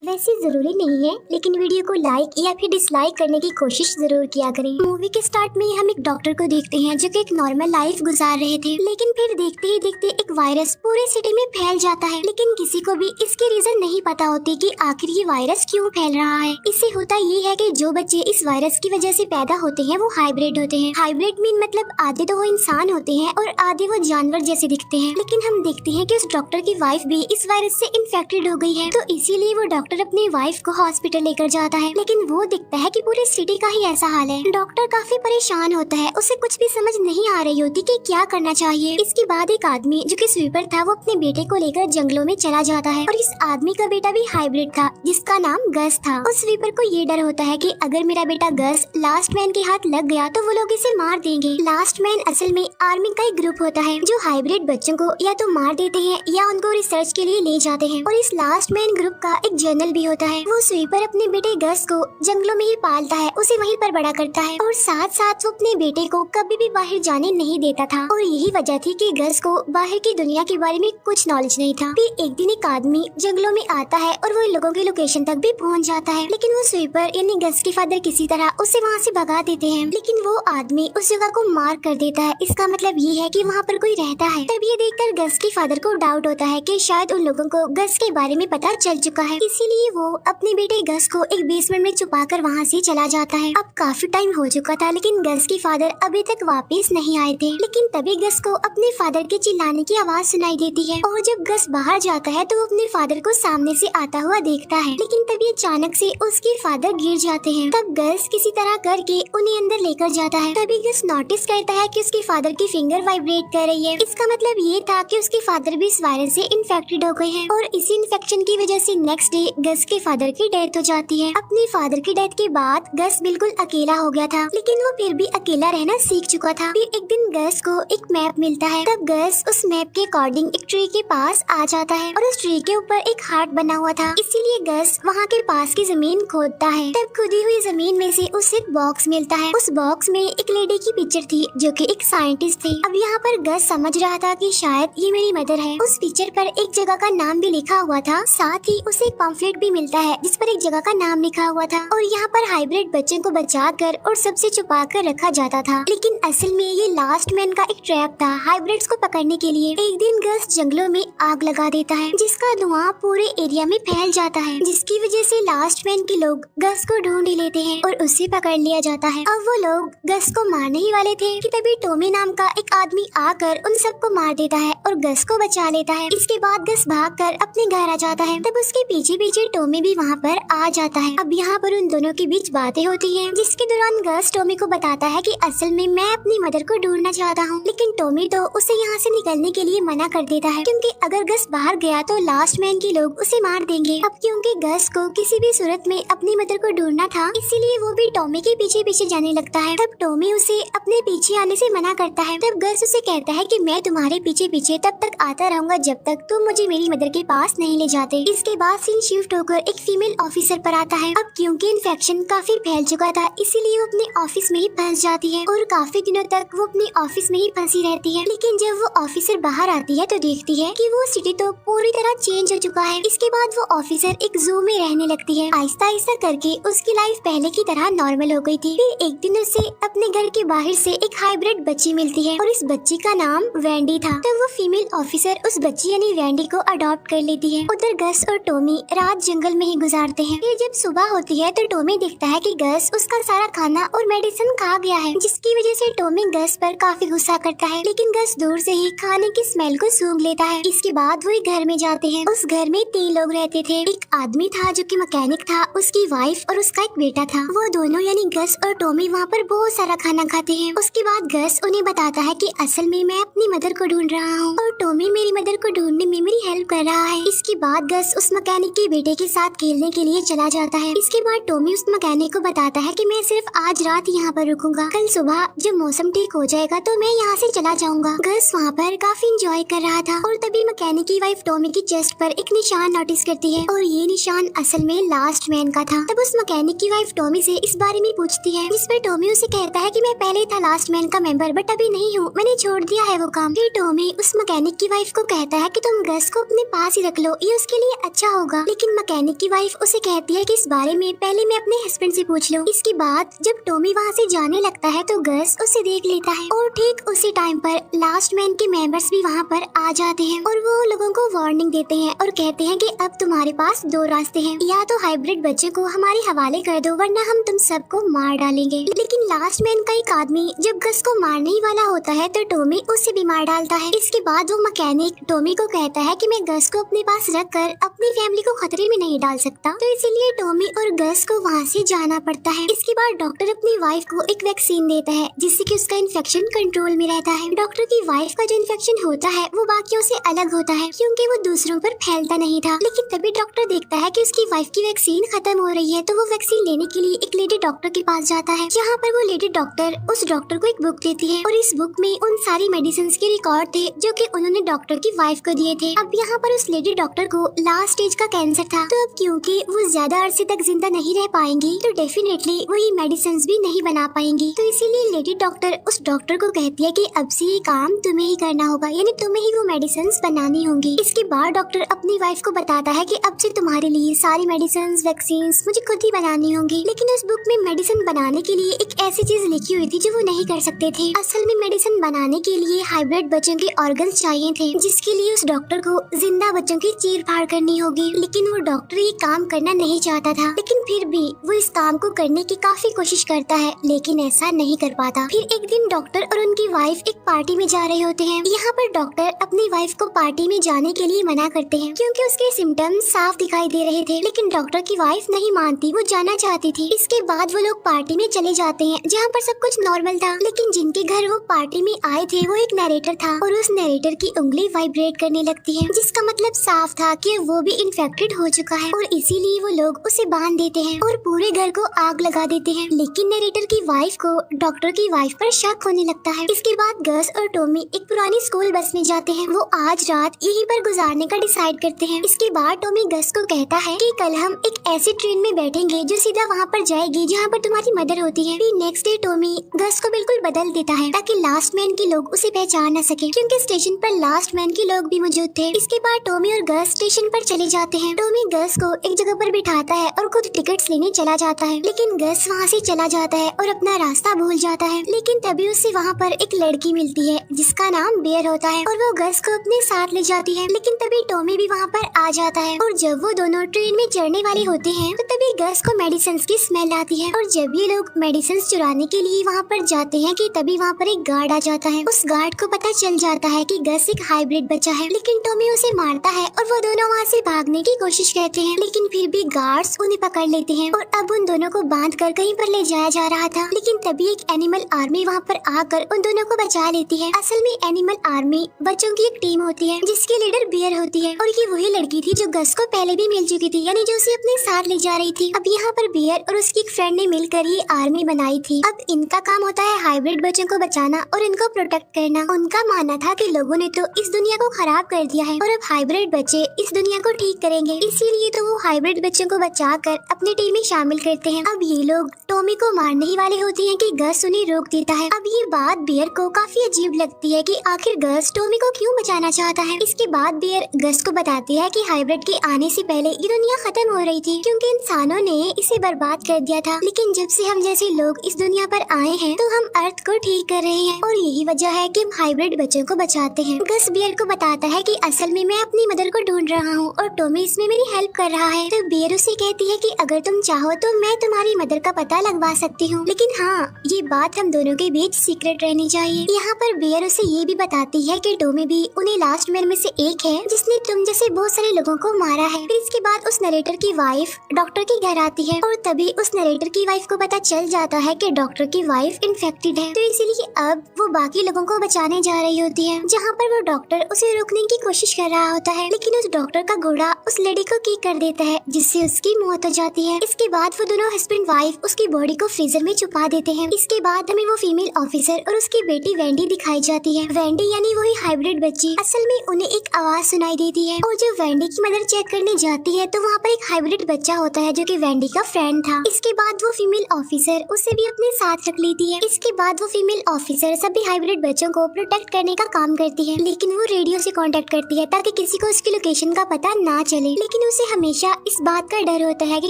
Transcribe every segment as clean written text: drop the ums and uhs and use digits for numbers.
वैसे जरूरी नहीं है, लेकिन वीडियो को लाइक या फिर डिसलाइक करने की कोशिश जरूर किया करें। मूवी के स्टार्ट में हम एक डॉक्टर को देखते हैं जो कि एक नॉर्मल लाइफ गुजार रहे थे, लेकिन फिर देखते ही देखते एक वायरस पूरे सिटी में फैल जाता है। लेकिन किसी को भी इसकी रीजन नहीं पता होती कि आखिर ये वायरस क्यों फैल रहा है। इससे होता ये है कि जो बच्चे इस वायरस की वजह से पैदा होते हैं वो हाइब्रिड होते हैं। हाइब्रिड मीन मतलब आधे तो वो इंसान होते हैं और आधे वो जानवर जैसे दिखते हैं। लेकिन हम देखते हैं कि उस डॉक्टर की वाइफ भी इस वायरस से इन्फेक्टेड हो गई है, तो इसीलिए वो डॉक्टर अपनी वाइफ को हॉस्पिटल लेकर जाता है। लेकिन वो दिखता है कि पूरे सिटी का ही ऐसा हाल है। डॉक्टर काफी परेशान होता है, उसे कुछ भी समझ नहीं आ रही होती कि क्या करना चाहिए। इसके बाद एक आदमी जो कि स्वीपर था वो अपने बेटे को लेकर जंगलों में चला जाता है और इस आदमी का बेटा भी हाइब्रिड था जिसका नाम गस था। उस स्वीपर को ये डर होता है कि अगर मेरा बेटा गस लास्ट मैन के हाथ लग गया तो वो लोग इसे मार देंगे। लास्ट मैन असल में आर्मी का एक ग्रुप होता है जो हाइब्रिड बच्चों को या तो मार देते हैं या उनको रिसर्च के लिए ले जाते हैं। और इस लास्ट मैन ग्रुप का एक जनरल भी होता है। वो स्वीपर अपने बेटे गस को जंगलों में ही पालता है, उसे वहीं पर बड़ा करता है और साथ साथ वो अपने बेटे को कभी भी बाहर जाने नहीं देता था। और यही वजह थी कि गस को बाहर की दुनिया के बारे में कुछ नॉलेज नहीं था। फिर एक दिन एक आदमी जंगलों में आता है और वो इन लोगों के लोकेशन तक भी पहुंच जाता है, लेकिन वो स्वीपर यानी गस के फादर किसी तरह उसे वहाँ से भगा देते हैं। लेकिन वो आदमी उस जगह को मार कर देता है। इसका मतलब ये है कि वहाँ पर कोई रहता है। तब ये देखकर गस के फादर को डाउट होता है कि शायद उन लोगों को गस के बारे में पता चल चुका है, इसीलिए वो अपने बेटे गस को एक बेसमेंट में छुपाकर वहाँ से चला जाता है। अब काफी टाइम हो चुका था, लेकिन गस के फादर अभी तक वापस नहीं आए थे। लेकिन तभी गस को अपने फादर के चिल्लाने की आवाज सुनाई देती है और जब गस बाहर जाता है तो वो अपने फादर को सामने से आता हुआ देखता है। लेकिन तभी अचानक से उसके फादर गिर जाते हैं। तब गस किसी तरह करके उन्हें अंदर लेकर जाता है। तभी गस नोटिस करता है कि उसके फादर की फिंगर वाइब्रेट कर रही है। इसका मतलब ये था कि उसके फादर भी इस वायरस से इन्फेक्टेड हो गए हैं और इसी इन्फेक्शन की वजह से नेक्स्ट डे गस के फादर की डेथ हो जाती है। अपने फादर की डेथ के बाद गस बिल्कुल अकेला हो गया था, लेकिन वो फिर भी अकेला रहना सीख चुका था। फिर एक दिन गस को एक मैप मिलता है। तब गस उस मैप के अकॉर्डिंग एक ट्री के पास आ जाता है और उस ट्री के ऊपर एक हार्ट बना हुआ था, इसीलिए गस वहाँ के पास की जमीन खोदता है। तब खुदी हुई जमीन में से उसे एक बॉक्स मिलता है। उस बॉक्स में एक लेडी की पिक्चर थी जो कि एक साइंटिस्ट थी। अब यहाँ पर गस समझ रहा था कि शायद ये मेरी मदर है। उस पिक्चर पर एक जगह का नाम भी लिखा हुआ था, साथ ही उसे एक पम्फलेट भी मिलता है जिस पर एक जगह का नाम लिखा हुआ था। और यहाँ पर हाइब्रिड बच्चों को बचाकर और सबसे छुपा कर रखा जाता था। लेकिन असल में ये लास्ट मैन का एक ट्रैप था हाइब्रिड्स को पकड़ने के लिए। एक दिन गस जंगलों में आग लगा देता है जिसका धुआं पूरे एरिया में फैल जाता है, जिसकी वजह से लास्ट मैन के लोग गस को ढूंढ ही लेते हैं और उसे पकड़ लिया जाता है। अब वो लोग गस को मारने ही वाले थे कि तभी टॉमी नाम का एक आदमी आकर उन सबको मार देता है और गस को बचा लेता है। इसके बाद गस भागकर अपने घर आ जाता है। तब उसके पीछे पीछे टॉमी भी वहाँ पर आ जाता है। अब यहाँ पर उन दोनों के बीच बातें होती हैं, जिसके दौरान गस टॉमी को बताता है कि असल में मैं अपनी मदर को ढूंढना चाहता हूँ। लेकिन टॉमी तो उसे यहाँ से निकलने के लिए मना कर देता है, क्योंकि अगर गस बाहर गया तो लास्ट मैन के लोग उसे मार देंगे। अब क्योंकि गस को किसी भी सूरत में अपनी मदर को ढूंढना था, इसीलिए वो भी टॉमी के पीछे पीछे जाने लगता है। तब टॉमी उसे अपने पीछे आने से मना करता है। तब गस उसे कहता है कि मैं तुम्हारे पीछे पीछे तब तक आता रहूंगा जब तक तुम मुझे मेरी मदर के पास नहीं ले जाते। इसके बाद सीन शिफ्ट होकर एक फीमेल ऑफिसर पर आता है। अब क्योंकि इन्फेक्शन काफी फैल चुका था, इसीलिए वो अपने ऑफिस में ही फंस जाती है और काफी दिनों तक वो अपने ऑफिस में ही फंसी रहती है। लेकिन जब वो ऑफिसर बाहर आती है तो देखती है कि वो सिटी तो पूरी तरह चेंज हो चुका है। इसके बाद वो ऑफिसर एक जू में रहने लगती है। आहिस्ता आहिस्ता करके उसकी लाइफ पहले की तरह नॉर्मल हो गई थी। फिर एक दिन उसे अपने घर के बाहर से एक हाइब्रिड बच्ची मिलती है और इस बच्ची का नाम वेंडी था। तो वो फीमेल ऑफिसर उस बच्ची यानी वेंडी को अडॉप्ट कर लेती है। उधर गस और टॉमी रात जंगल में ही गुजारते हैं। फिर जब सुबह होती है तो टॉमी देखता है कि गस उसका सारा खाना और मेडिसिन खा गया है, जिसकी वजह से टॉमी गस पर काफी गुस्सा करता है। लेकिन गस दूर से ही खाने की स्मेल को सूंघ लेता है। इसके बाद वो एक घर में जाते हैं। उस घर में 3 लोग रहते थे। एक आदमी था जो कि मैकेनिक था, उसकी वाइफ और उसका एक बेटा था। वो दोनों यानी गस और टॉमी वहाँ पर बहुत सारा खाना खाते हैं। उसके बाद गस उन्हें बताता है कि असल में मैं अपनी मदर को ढूंढ रहा हूँ और टॉमी मेरी मदर को ढूंढने में मेरी हेल्प कर रहा है। इसके बाद गस उस मैकेनिक के बेटे के साथ खेलने के लिए चला जाता है। इसके बाद टॉमी उस मैकेनिक को बताता है कि मैं सिर्फ आज रात यहाँ पर रुकूंगा, कल सुबह जब मौसम ठीक हो जाएगा तो मैं यहाँ से चला जाऊंगा। गस वहाँ पर काफी इंजॉय कर रहा था और तभी मैकेनिक की वाइफ टॉमी की चेस्ट पर एक निशान नोटिस करती है और ये निशान असल में लास्ट मैन का था। तब उस मैकेनिक की वाइफ टॉमी से इस बारे में पूछती है, जिस पर टॉमी उसे कहता है कि मैं पहले था लास्ट मैन का मेंबर, बट अभी नहीं हूँ, मैंने छोड़ दिया है वो काम। फिर टॉमी उस मैकेनिक की वाइफ को कहता है कि तुम गस को अपने पास ही रख लो, ये उसके लिए अच्छा होगा। लेकिन मैकेनिक की वाइफ उसे कहती है कि इस बारे में पहले मैं अपने हस्बैंड से पूछ लूं। इसके बाद जब टॉमी वहाँ से जाने लगता है तो गस उसे देख लेता है और ठीक उसी टाइम पर लास्ट मैन के मेंबर्स भी वहाँ पर आ जाते हैं और वो लोगों को वार्निंग देते हैं और कहते हैं कि अब तुम्हारे पास दो रास्ते हैं, या तो हाइब्रिड बच्चे को हमारे हवाले कर दो वरना हम तुम सबको मार डालेंगे। लेकिन लास्ट मैन का एक आदमी जब गस को मारने ही वाला होता है तो टॉमी उसे भी मार डालता है। इसके बाद वो मैकेनिक टॉमी को कहता है कि मैं गस को अपने पास रख कर अपनी फैमिली को खतरे में नहीं डाल सकता, तो इसीलिए टॉमी और गस को वहाँ से जाना पड़ता है। इसके बाद डॉक्टर अपनी वाइफ को एक वैक्सीन देता है जिससे कि उसका इन्फेक्शन कंट्रोल में रहता है। डॉक्टर की वाइफ का जो इन्फेक्शन होता है वो बाकियों से अलग होता है क्योंकि वो दूसरों पर फैलता नहीं था। लेकिन तभी डॉक्टर देखता है कि उसकी वाइफ की वैक्सीन खत्म हो रही है तो वो वैक्सीन लेने के लिए एक लेडी डॉक्टर के पास जाता है, जहाँ पर वो लेडी डॉक्टर उस डॉक्टर को एक बुक देती है और इस बुक में उन सारी मेडिसिन के रिकॉर्ड थे जो कि उन्होंने डॉक्टर की वाइफ को दिए थे। अब यहाँ पर उस लेडी डॉक्टर को लास्ट स्टेज का कैंसर था, तो अब क्योंकि वो ज्यादा अरसे तक जिंदा नहीं रह पाएंगी तो डेफिनेटली वो ये मेडिसिन भी नहीं बना पाएंगी। तो इसीलिए लेडी डॉक्टर उस डॉक्टर को कहती है कि अब से ये काम तुम्हें ही करना होगा, यानी तुम्हें ही वो मेडिसिन बनानी होंगी। इसके बाद डॉक्टर अपनी वाइफ को बताता है कि अब से तुम्हारे लिए सारी मेडिसिन वैक्सीन मुझे खुद ही बनानी होंगी। लेकिन उस बुक में मेडिसिन बनाने के लिए एक ऐसी चीज लिखी हुई थी जो वो नहीं कर सकते थे। असल में मेडिसिन बनाने के लिए हाइब्रिड बच्चों के ऑर्गन्स चाहिए थे, जिसके लिए उस डॉक्टर को जिंदा बच्चों की चीर फाड़ करनी होगी। लेकिन वो डॉक्टर ये काम करना नहीं चाहता था, लेकिन फिर भी वो इस काम को करने की काफी कोशिश करता है लेकिन ऐसा नहीं कर पाता। फिर एक दिन डॉक्टर और उनकी वाइफ एक पार्टी में जा रहे होते हैं। यहाँ पर डॉक्टर अपनी वाइफ को पार्टी में जाने के लिए मना करते हैं क्योंकि उसके सिम्टम्स साफ दिखाई दे रहे थे, लेकिन डॉक्टर की वाइफ नहीं मानती, वो जाना चाहती थी। इसके बाद वो लोग पार्टी में चले जाते हैं जहाँ पर सब कुछ नॉर्मल था, लेकिन जिनके घर वो पार्टी में आए थे वो एक नरेटर था और उस नरेटर की उंगली वाइब्रेट करने लगती है, जिसका मतलब साफ था कि वो भी इन्फेक्टेड हो चुका है और इसीलिए वो लोग उसे बांध देते हैं और पूरे घर को आग लगा देते हैं। लेकिन नरेटर की वाइफ को डॉक्टर की वाइफ पर शक होने लगता है। इसके बाद गस और टॉमी एक पुरानी स्कूल बस में जाते हैं। वो आज रात यहीं पर गुजारने का डिसाइड करते हैं। इसके बाद टॉमी गस को कहता है कि कल हम एक ऐसी ट्रेन में बैठेंगे जो सीधा वहाँ पर जाएगी जहाँ पर तुम्हारी मदर होती है। फिर नेक्स्ट डे टॉमी गस को बिल्कुल बदल देता है ताकि लास्ट मैन के लोग उसे पहचान न सके, क्योंकि स्टेशन पर लास्ट मैन के लोग भी मौजूद थे। इसके बाद टॉमी और गस स्टेशन पर चले जाते हैं। टॉमी गस को एक जगह पर बिठाता है और खुद टिकट्स लेने चला जाता है, लेकिन गस वहाँ से चला जाता है और अपना रास्ता भूल जाता है। लेकिन तभी उससे वहाँ पर एक लड़की मिलती है जिसका नाम बेयर होता है और वो गस को अपने साथ ले जाती है। लेकिन तभी टॉमी भी वहाँ पर आ जाता है और जब वो दोनों ट्रेन में चढ़ने वाले होते हैं तो तभी गस को मेडिसिन की स्मेल आती है और जब ये लोग मेडिसिन चुराने के लिए वहाँ पर जाते हैं कि तभी वहाँ पर एक गार्ड आ जाता है। उस गार्ड को पता चल जाता है कि गस एक हाइब्रिड बच्चा है, लेकिन टॉमी उसे मारता है और वो दोनों वहाँ से भागने की कोशिश करते हैं, लेकिन फिर भी गार्ड्स उन्हें पकड़ लेते हैं और अब उन दोनों को बांध कर कहीं पर ले जाया जा रहा था। लेकिन तभी एक एनिमल आर्मी वहाँ पर आकर उन दोनों को बचा लेती है। असल में एनिमल आर्मी बच्चों की एक टीम होती है जिसकी लीडर बियर होती है और ये वही लड़की थी जो गस को पहले भी मिल चुकी थी, यानी जो उसे अपने साथ ले जा रही थी। अब यहाँ पर बियर और उसकी एक फ्रेंड ने मिलकर ये आर्मी बनाई थी। अब इनका काम होता है हाइब्रिड बच्चों को बचाना और इनको प्रोटेक्ट करना। उनका मानना था कि लोगों ने तो इस दुनिया को खराब कर दिया है और अब हाइब्रिड बच्चे इस दुनिया को ठीक करेंगे, इसीलिए तो वो हाइब्रिड बच्चों को बचाकर अपनी टीम में शामिल करते हैं। अब ये लोग टॉमी को मारने ही वाले होते हैं कि गस उन्हें रोक देता है। अब ये बात बियर को काफी अजीब लगती है कि आखिर गस टॉमी को क्यों बचाना चाहता है। इसके बाद बियर गस को बताती है कि हाइब्रिड के आने से पहले ये दुनिया खत्म हो रही थी क्योंकि इंसानों ने इसे बर्बाद कर दिया था, लेकिन जब से हम जैसे लोग इस दुनिया पर आए हैं तो हम अर्थ को ठीक कर रहे हैं और यही वजह है कि हम हाइब्रिड बच्चों को बचाते हैं। गस बियर को बताता है कि असल में मैं अपनी मदर को ढूंढ रहा हूँ और टॉमी इसमें मेरी हेल्प कर रहा है। तो बियर उसे कहती है कि अगर तुम चाहो तो मैं तुम्हारी मदर का पता लगवा सकती हूँ, लेकिन हाँ ये बात हम दोनों के बीच सीक्रेट रहनी चाहिए। यहाँ पर बियर उसे ये भी बताती है कि टॉमी भी उन्हें लास्ट मैन में से एक है जिसने तुम जैसे बहुत सारे लोगों को मारा है। फिर इसके बाद उस नरेटर की वाइफ डॉक्टर के घर आती है और तभी उस नरेटर की वाइफ को पता चल जाता है कि डॉक्टर की वाइफ इन्फेक्टेड है, तो इसीलिए अब वो बाकी लोगों को बचाने जा रही होती है। जहाँ पर वो डॉक्टर उसे रोकने की कोशिश कर रहा होता है, लेकिन उस डॉक्टर का घोड़ा उस लेडी को किक कर देता है जिससे उसकी मौत हो जाती है। इसके बाद वो दोनों हस्बैंड वाइफ उसकी बॉडी को फ्रीजर में छुपा देते हैं। इसके बाद हमें वो फीमेल ऑफिसर और उसकी बेटी वेंडी दिखाई जाती है। वेंडी यानी वही हाइब्रिड बच्ची। असल में उन्हें एक आवाज सुनाई देती है और जब वेंडी की मदर चेक करने जाती है तो वहाँ पर एक हाइब्रिड बच्चा होता है जो के वेंडी का फ्रेंड था। इसके बाद वो फीमेल ऑफिसर उसे भी अपने साथ रख लेती है। इसके बाद वो फीमेल ऑफिसर सभी हाइब्रिड बच्चों को प्रोटेक्ट करने का काम करती है, लेकिन वो रेडियो से कांटेक्ट करती है ताकि किसी को उसकी लोकेशन का पता ना चले। लेकिन उसे हमेशा इस बात का डर होता है कि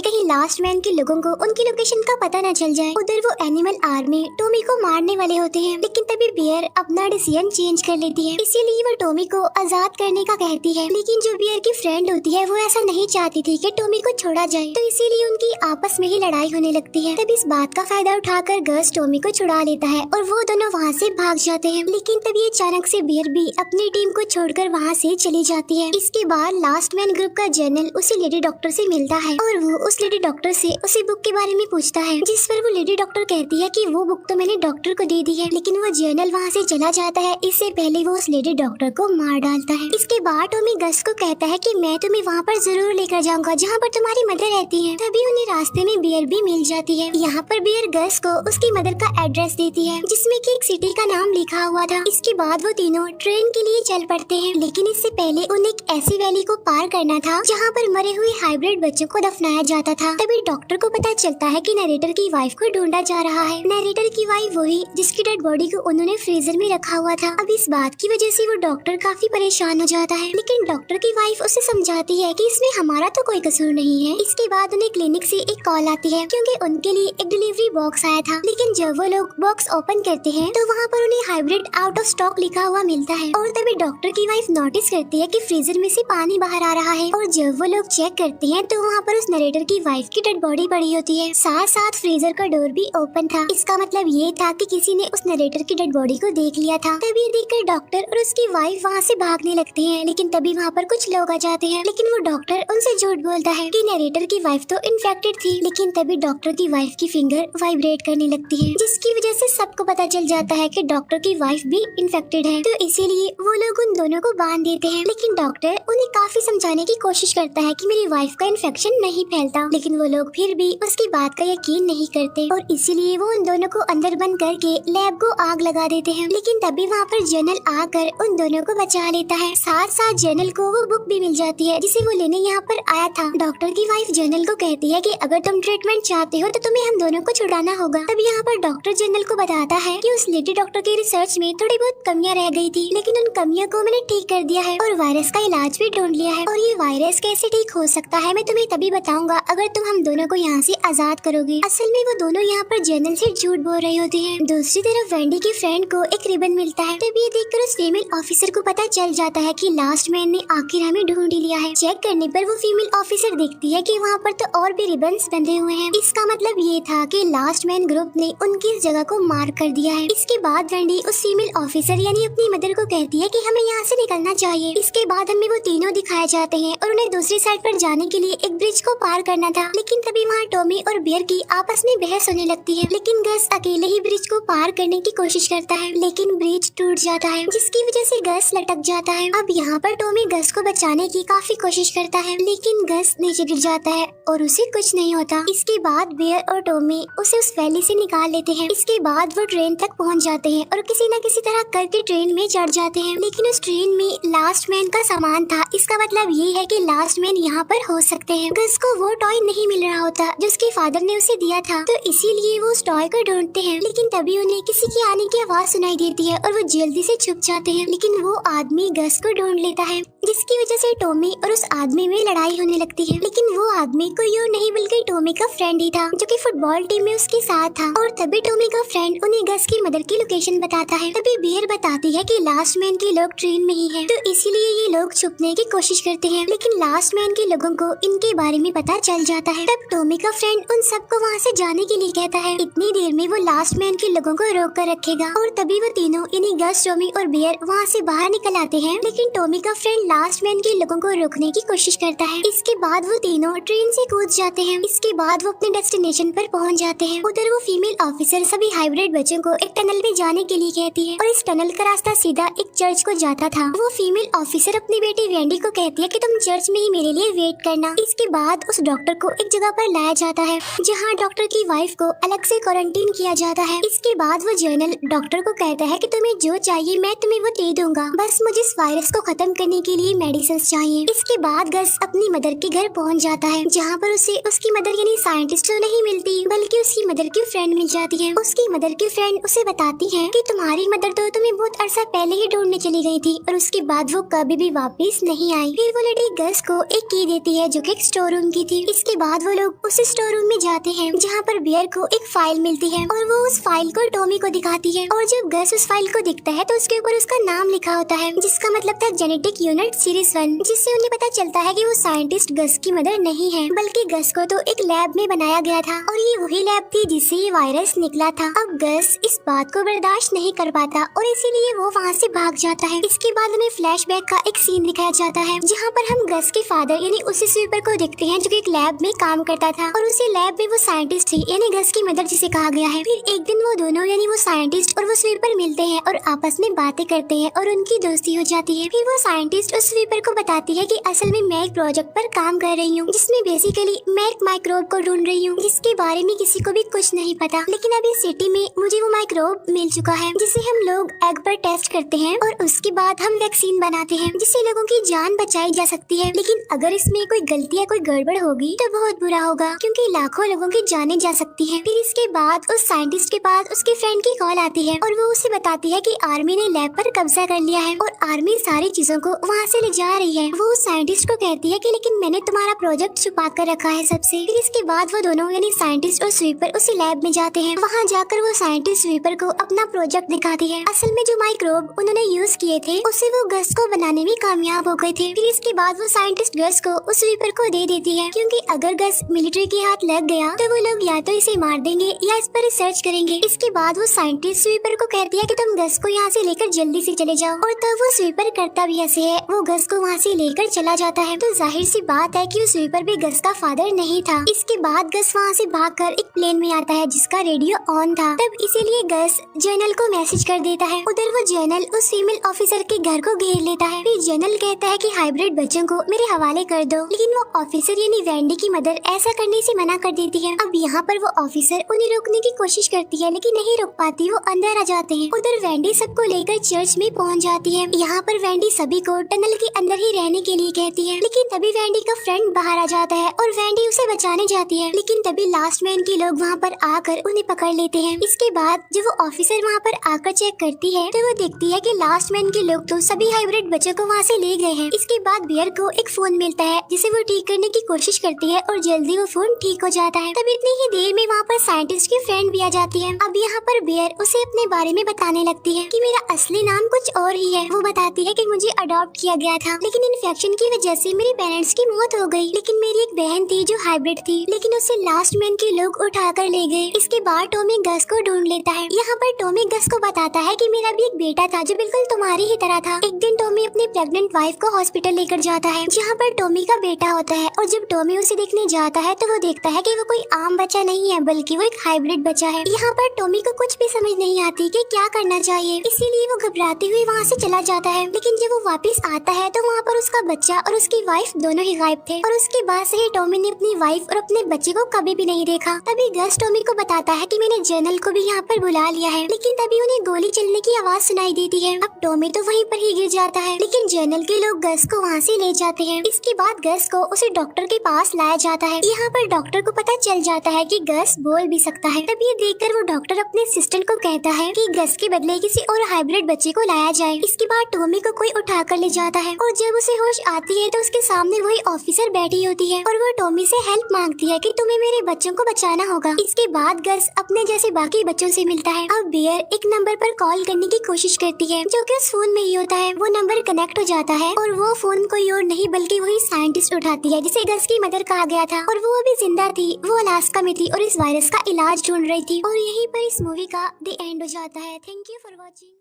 कहीं लास्ट मैन के लोगों को उनकी लोकेशन का पता न चल जाए। उधर वो एनिमल आर्मी टॉमी को मारने वाले होते हैं, लेकिन तभी बियर अपना डिसीजन चेंज कर लेती है। इसीलिए वो टॉमी को आजाद करने का कहती है, लेकिन जो बियर की फ्रेंड होती है वो ऐसा नहीं चाहती थी कि टॉमी को छोड़ा जाए, तो इसीलिए उनकी आपस में ही लड़ाई होने लगती है। तब इस बात का फायदा उठाकर गस टॉमी को छुड़ा लेता है और वो दोनों वहाँ से भाग जाते हैं। लेकिन तभी अचानक से बियर भी अपनी टीम को छोड़कर वहाँ से चली जाती है। इसके बाद लास्ट मैन ग्रुप का जर्नल उसी लेडी डॉक्टर से मिलता है और वो उस लेडी डॉक्टर से उसी बुक के बारे में पूछता है, जिस पर वो लेडी डॉक्टर कहती है कि वो बुक तो मैंने डॉक्टर को दे दी है, लेकिन वो जर्नल वहाँ से चला जाता है। इससे पहले वो उस लेडी डॉक्टर को मार डालता है। इसके बाद टॉमी गस को कहता है कि मैं तुम्हें वहाँ पर जरूर लेकर जाऊंगा जहाँ पर तुम्हारी मदर रहती है। तभी उन्हें रास्ते में बियर भी मिल जाती है। यहाँ पर बियर गस को उसकी मदर का एड्रेस देती है, जिसमें कि एक सिटी का नाम लिखा हुआ था। इसके बाद वो तीनों ट्रेन के लिए चल पड़ते हैं, लेकिन इससे पहले उन्हें एक ऐसी वैली को पार करना था जहाँ पर मरे हुए हाइब्रिड बच्चों को दफनाया जाता था। तभी डॉक्टर को पता चलता है कि नरेटर की वाइफ को ढूंढा जा रहा है। नरेटर की वाइफ वही जिसकी डेड बॉडी को उन्होंने फ्रीजर में रखा हुआ था। अब इस बात की वजह से वो डॉक्टर काफी परेशान हो जाता है, लेकिन डॉक्टर की वाइफ उसे समझाती है कि इसमें हमारा तो कोई कसूर नहीं है। इसके बाद उन्हें क्लिनिक से एक कॉल आती है क्योंकि उनके लिए एक डिलीवरी बॉक्स आया था, लेकिन जब वो लोग बॉक्स ओपन करते हैं तो वहाँ पर उन्हें हाइब्रिड आउट ऑफ स्टॉक लिखा हुआ मिलता है। और तभी डॉक्टर की वाइफ नोटिस करती है कि फ्रीजर में से पानी बाहर आ रहा है, और जब वो लोग चेक करते हैं तो वहाँ पर उस नरेटर की वाइफ की डेड बॉडी पड़ी होती है। साथ साथ फ्रीजर का डोर भी ओपन था। इसका मतलब ये था कि किसी ने उस नरेटर की डेड बॉडी को देख लिया था। तभी देखकर डॉक्टर और उसकी वाइफ वहाँ से भागने लगते हैं, लेकिन तभी वहाँ पर कुछ लोग आ जाते हैं। लेकिन वो डॉक्टर उनसे झूठ बोलता है कि नरेटर की वाइफ तो इन्फेक्टेड थी। लेकिन तभी डॉक्टर की वाइफ की फिंगर वाइब्रेट करने लगती है, जिसकी वजह से सबको पता चल जाता है कि डॉक्टर की वाइफ भी इन्फेक्टेड है। तो इसीलिए वो लोग उन दोनों को बांध देते हैं। लेकिन डॉक्टर उन्हें काफी समझाने की कोशिश करता है कि मेरी वाइफ का इन्फेक्शन नहीं फैलता, लेकिन वो लोग फिर भी उसकी बात का यकीन नहीं करते और इसीलिए वो उन दोनों को अंदर बंद करके लैब को आग लगा देते हैं। लेकिन तभी वहाँ पर जनरल आकर उन दोनों को बचा लेता है। साथ साथ जनरल को वो बुक भी मिल जाती है जिसे वो लेने यहाँ पर आया था। डॉक्टर की वाइफ जनरल को कहती है कि अगर तुम ट्रीटमेंट चाहते हो तो तुम्हें हम दोनों को छुड़ाना होगा। तब यहाँ पर डॉक्टर जनरल को बताता है कि उस लेडी डॉक्टर के रिसर्च में थोड़ी बहुत कमियां रह गई थी, लेकिन उन कमियों को मैंने ठीक कर दिया है और वायरस का इलाज भी ढूंढ लिया है। और ये वायरस कैसे ठीक हो सकता है मैं तुम्हें तभी बताऊंगा अगर तुम हम दोनों को यहाँ से आजाद करोगे। असल में वो दोनों यहाँ पर जनरल से झूठ बोल रही होती है। दूसरी तरफ वेंडी की फ्रेंड को एक रिबन मिलता है। तब ये देखकर उस फीमेल ऑफिसर को पता चल जाता है कि लास्ट मैन ने आखिर हमें ढूंढ ही लिया है। चेक करने पर वो फीमेल ऑफिसर देखती है कि वहाँ पर तो और भी रिबन्स बंधे हुए हैं। इसका मतलब ये था कि लास्ट मैन ग्रुप ने उनकी इस जगह को मार्क कर दिया है। इसके बाद वेंडी उस फीमेल ऑफिसर यानी अपनी मदर को कहती है कि हमें यहाँ से निकलना चाहिए। इसके बाद हमें वो तीनों दिखाए जाते हैं और उन्हें दूसरी साइड पर जाने के लिए एक ब्रिज को पार करना था। लेकिन तभी वहाँ टॉमी और बियर की आपस में बहस होने लगती है। लेकिन गस अकेले ही ब्रिज को पार करने की कोशिश करता है, लेकिन ब्रिज टूट जाता है जिसकी वजह से गस लटक जाता है। अब यहाँ पर टॉमी गस को बचाने की काफी कोशिश करता है, लेकिन गस नीचे गिर जाता है और उसे कुछ नहीं होता। इसके बाद बियर और टॉमी उसे उस वैली से निकाल लेते हैं। इसके बाद वो ट्रेन तक पहुँच जाते हैं और किसी न किसी तरह करके ट्रेन में चढ़ जाते हैं। लेकिन उस ट्रेन में लास्ट मैन का सामान था। इसका मतलब ये है कि लास्ट मैन यहाँ पर हो सकते हैं। गस को वो टॉय नहीं मिल रहा होता जो उसके फादर ने उसे दिया था, तो इसीलिए वो उस टॉय को ढूंढते हैं। लेकिन तभी उन्हें किसी के आने की आवाज सुनाई देती है और वो जल्दी से छुप जाते हैं। लेकिन वो आदमी गस को ढूंढ लेता है, जिसकी वजह से टॉमी और उस आदमी में लड़ाई होने लगती है। लेकिन वो आदमी कोई और नहीं बल्कि टॉमी का फ्रेंड ही था, जो कि फुटबॉल टीम में उसके साथ था। और तभी टॉमी का फ्रेंड उन्हें गस की मदर की लोकेशन बताता है। तभी बियर बताती है कि लास्ट मैन के लोग ट्रेन में ही हैं, तो इसीलिए ये लोग छुपने की कोशिश करते हैं। लेकिन लास्ट मैन के लोगों को इनके बारे में पता चल जाता है। तब टॉमी का फ्रेंड उन सबको वहाँ से जाने के लिए कहता है। इतनी देर में वो लास्ट मैन के लोगों को रोक कर रखेगा। और तभी वो तीनों यानी गस, टॉमी और बियर वहाँ से बाहर निकल आते हैं। लेकिन टॉमी का फ्रेंड लास्ट मैन के लोगों को रोकने की कोशिश करता है। इसके बाद वो तीनों ट्रेन से कूद जाते हैं। इसके बाद वो अपने डेस्टिनेशन पर पहुँच जाते हैं। उधर वो फीमेल ऑफिसर सभी हाइब्रिड बच्चों को एक टनल में जाने के लिए कहती है और इस टनल का रास्ता सीधा एक चर्च को जाता था। वो फीमेल ऑफिसर अपनी बेटी वेंडी को कहती है कि तुम चर्च में ही मेरे लिए वेट करना। इसके बाद उस डॉक्टर को एक जगह पर लाया जाता है जहाँ डॉक्टर की वाइफ को अलग से क्वारंटीन किया जाता है। इसके बाद वो जर्नल डॉक्टर को कहता है कि तुम्हें जो चाहिए मैं तुम्हें वो दे दूंगा, बस मुझे इस वायरस को खत्म करने के लिए मेडिसिन चाहिए। इसके बाद गस अपनी मदर के घर पहुँच जाता है, जहाँ पर उसे उसकी मदर यानी साइंटिस्ट तो नहीं मिलती, बल्कि उसकी मदर की फ्रेंड मिल जाती है। उसकी मदर की फ्रेंड उसे बताती है कि तुम्हारी मदर तो तुम्हें बहुत अरसा पहले ही ढूंढने चली गई थी और उसके बाद वो कभी भी वापस नहीं आई। फिर वो लड़की गस को एक की देती है जो कि एक स्टोर रूम की थी। इसके बाद वो लोग उस स्टोर रूम में जाते हैं जहाँ पर बियर को एक फाइल मिलती है और वो उस फाइल को टॉमी को दिखाती है। और जब गस उस फाइल को दिखता है तो उसके ऊपर उसका नाम लिखा होता है, जिसका मतलब था जेनेटिक यूनिट सीरीज 1, जिससे उन्हें पता चलता है कि वो साइंटिस्ट गस की मदर नहीं है, बल्कि गस को तो एक लैब में बनाया गया था और ये वही लैब थी जिससे ये वायरस निकला था। अब गस इस बात को बर्दाश्त नहीं कर पाता और इसीलिए वो वहाँ से भाग जाता है। इसके बाद हमें फ्लैशबैक का एक सीन दिखाया जाता है जहाँ पर हम गस के फादर यानी उसी स्वीपर को देखते हैं जो कि एक लैब में काम करता था और उसी लैब में वो साइंटिस्ट थी यानी गस की मदर जिसे कहा गया है। फिर एक दिन वो दोनों यानी वो साइंटिस्ट और वो स्वीपर मिलते हैं और आपस में बातें करते हैं और उनकी दोस्ती हो जाती है। फिर वो साइंटिस्ट उस स्वीपर को बताती है कि असल में मैं एक प्रोजेक्ट पर काम कर रही हूँ जिसमें बेसिकली मैं एक माइक्रोब को ढूंढ रही हूँ जिसके बारे में किसी को भी कुछ नहीं पता, लेकिन अभी सिटी में मुझे वो माइक्रोब मिल चुका है जिसे हम लोग एग पर टेस्ट करते हैं और उसके बाद हम वैक्सीन बनाते हैं जिससे लोगों की जान बचाई जा सकती है। लेकिन अगर इसमें कोई गलती या कोई गड़बड़ होगी तो बहुत बुरा होगा क्योंकि लाखों लोगों की जानें जा सकती है। फिर इसके बाद उस साइंटिस्ट के पास उसके फ्रेंड की कॉल आती है और वो उसे बताती है कि आर्मी ने लैब पर कब्जा कर लिया है और आर्मी सारी चीजों को वहाँ से ले जा रही है। वो उस साइंटिस्ट को कहती है कि लेकिन मैंने तुम्हारा प्रोजेक्ट छुपा कर रखा है सबसे। फिर इसके बाद वो दोनों यानी साइंटिस्ट और स्वीपर उसी लैब में जाते हैं। वहाँ जाकर वो साइंटिस्ट स्वीपर को अपना प्रोजेक्ट दिखाती है। असल में जो माइक्रोब उन्होंने यूज किए थे उसे वो गस को बनाने में कामयाब हो गए थे। फिर इसके बाद वो साइंटिस्ट गस को उस स्वीपर को दे देती है क्योंकि अगर गस मिलिट्री के हाथ लग गया तो वो लोग या तो इसे मार देंगे या इस पर रिसर्च करेंगे। इसके बाद वो साइंटिस्ट स्वीपर को कहती है कि तुम गस को यहाँ से लेकर जल्दी से चले जाओ और तब वो स्वीपर करता भी ऐसे है, वो गस को वहाँ से लेकर चला जाता है। तो जाहिर सी बात है कि वो स्वीपर भी गस का फादर नहीं था। इसके बाद गस वहाँ से भागकर एक प्लेन में आता है जिसका रेडियो ऑन था, तब इसीलिए गस जनरल को मैसेज कर देता है। उधर वो जनरल उस फीमेल ऑफिसर के घर को घेर लेता है। फिर जनरल कहता है कि हाइब्रिड बच्चों को मेरे हवाले कर दो, लेकिन वो ऑफिसर यानी वेंडी की मदर ऐसा करने से मना कर देती है। अब यहाँ पर वो ऑफिसर उन्हें रोकने की कोशिश करती है लेकिन नहीं रोक पाती, वो अंदर आ जाते हैं। उधर वेंडी सबको लेकर चर्च में पहुँच जाती है। यहाँ पर वेंडी सभी को टनल के अंदर ही रहने के लिए कहती है, लेकिन तभी वेंडी का फ्रेंड बाहर आ जाता है और वेंडी उसे बचाने जाती है, लेकिन तभी लास्ट मैन के लोग वहाँ पर आकर उन्हें पकड़ लेते हैं। इसके बाद जब वो ऑफिसर वहाँ पर आकर चेक करती है तो वो देखती है कि लास्ट मैन के लोग तो सभी हाइब्रिड बच्चों को वहाँ से ले गए हैं। इसके बाद बियर को एक फोन मिलता है जिसे वो ठीक करने की कोशिश करती है और जल्दी वो फोन ठीक हो जाता है। तब इतनी ही देर में वहाँ पर साइंटिस्ट की फ्रेंड भी आ जाती है। अब यहाँ पर बियर उसे अपने बारे में बताने लगती है कि मेरा असली नाम कुछ और ही है। वो बताती है कि मुझे अडॉप्ट किया गया था लेकिन इन्फेक्शन की वजह से मेरे पेरेंट्स की मौत हो गई, लेकिन मेरी एक बहन थी जो हाइब्रिड थी लेकिन उसे लास्ट मैन के लोग उठा कर ले गए। इसके बाद टॉमी गस को ढूंढ लेता है। यहाँ पर टॉमी गस को बताता है कि मेरा भी एक बेटा था जो बिल्कुल तुम्हारी ही तरह था। एक दिन टॉमी अपनी प्रेग्नेंट वाइफ को हॉस्पिटल लेकर जाता है जहाँ पर टॉमी का बेटा होता है और जब टॉमी उसे देखने जाता है तो वो देखता है कि वो कोई आम बच्चा नहीं है बल्कि वो एक हाइब्रिड बच्चा है। यहाँ पर टॉमी को कुछ भी समझ नहीं आती कि क्या करना चाहिए, इसीलिए वो घबराते हुए वहाँ से चला जाता है। लेकिन जब वो वापस आता है तो वहाँ पर उसका बच्चा और उसकी वाइफ दोनों ही गायब थे और उसके बाद से ही टॉमी ने अपनी वाइफ और अपने बच्चे को कभी भी नहीं देखा। तभी गस टॉमी को बताता है कि मैंने जनरल को भी यहाँ पर बुला लिया है, लेकिन तभी उन्हें गोली चलने की आवाज सुनाई देती है। अब टॉमी तो वहीं पर ही गिर जाता है, लेकिन जनरल के लोग गस को वहाँ से ले जाते हैं। इसके बाद गस को उसे डॉक्टर के पास लाया जाता है। यहाँ पर डॉक्टर को पता चल जाता है कि गस बोल भी सकता है। तब ये देखकर वो डॉक्टर अपने असिस्टेंट को कहता है कि गस के बदले किसी और हाइब्रिड बच्चे को लाया जाए। इसके बाद टॉमी को कोई उठा कर ले जाता है और जब उसे होश आती है तो उसके सामने वही ऑफिसर बैठी होती है और वो टॉमी से हेल्प मांगती है कि तुम्हें मेरे बच्चों को बचाना होगा। इसके बाद गस अपने जैसे बाकी बच्चों से मिलता है। अब बियर एक नंबर पर कॉल करने की कोशिश करती है जो कि उस फोन में ही होता है। वो नंबर कनेक्ट हो जाता है और वो फोन कोई और नहीं बल्कि वही साइंटिस्ट उठाती है जिसे गस की मदर कहा गया था और वो अभी जिंदा थी। वो अलास्का में थी और इस वायरस का इलाज ढूंढ रही थी। और यहीं पर इस मूवी का द एंड हो जाता है। Thank you for watching.